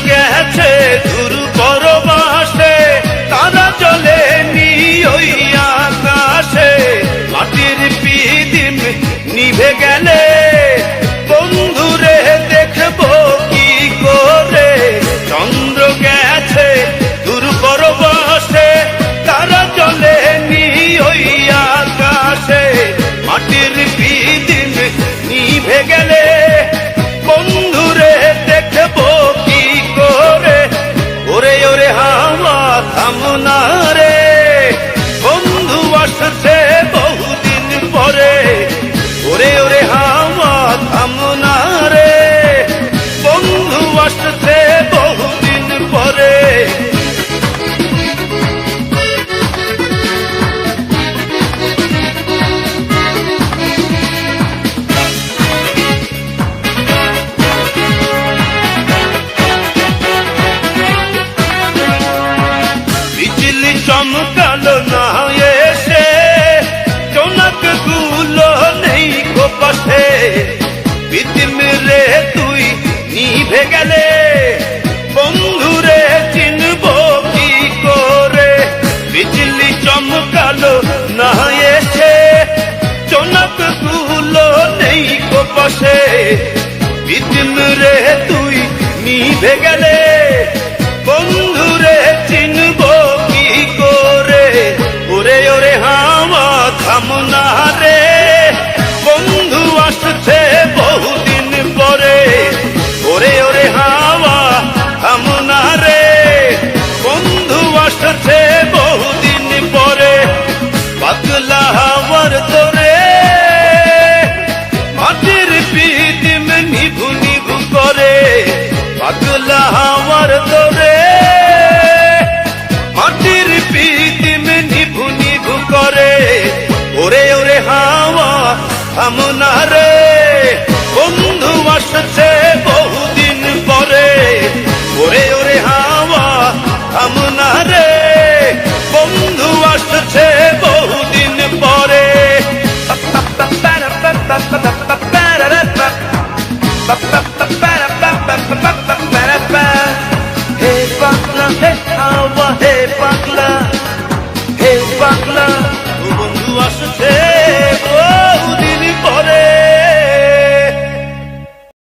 গেছে দূর পরবাসে, তারা চলে নি ওই আকাশে। মাটির পিদিম নিভে গেলে বন্ধুরে দেখবো কি করে। চন্দ্র গেছে দূর পরবাসে, তারা চলে নি ওই আকাশে। মাটির পিদিম নিভে গেলে বন্ধুরে দেখবো কি করে। ওরে ওরে হাওয়া থামনা রে, বন্ধু আসছে বহুদিন পরে। ওরে ওরে হাওয়া থামনা রে, বন্ধু আসছে বহুদিন পরে। বিজলি চমকালো না এসে, জোনাক গুলো নেই গো পাশে। পিদিম রে তুই নিভে গেলে বন্ধুরে চিনবো কি করে। বিজলি চমকালো না এসে, জোনাক গুলো নেই গো পাশে। পিদিম রে তুই নিভে গেলে বন্ধুরে চিনবো কি করে। ওরে ওরে হাওয়া থামনা রে, বন্ধু আসছে বহুদিন পরে। ওরে ওরে হাওয়া থামনা রে, বন্ধু আসছে বহুদিন পরে। পাগলা হাওয়ার তোরে মাটির পিদিম নিভু নিভু করে। পাগলা হাওয়ার তোরে মাটির পিদিম নিভু নিভু করে। ওরে ওরে হাওয়া থামনা রে, বন্ধু আসছে বহুদিন পরে। ওরে ওরে হাওয়া থামনা রে, বন্ধু আসছে বহুদিন পরে। হে পাগলা হে হাওয়া হে পাগলা, হে পাগলা ও বন্ধু আসছে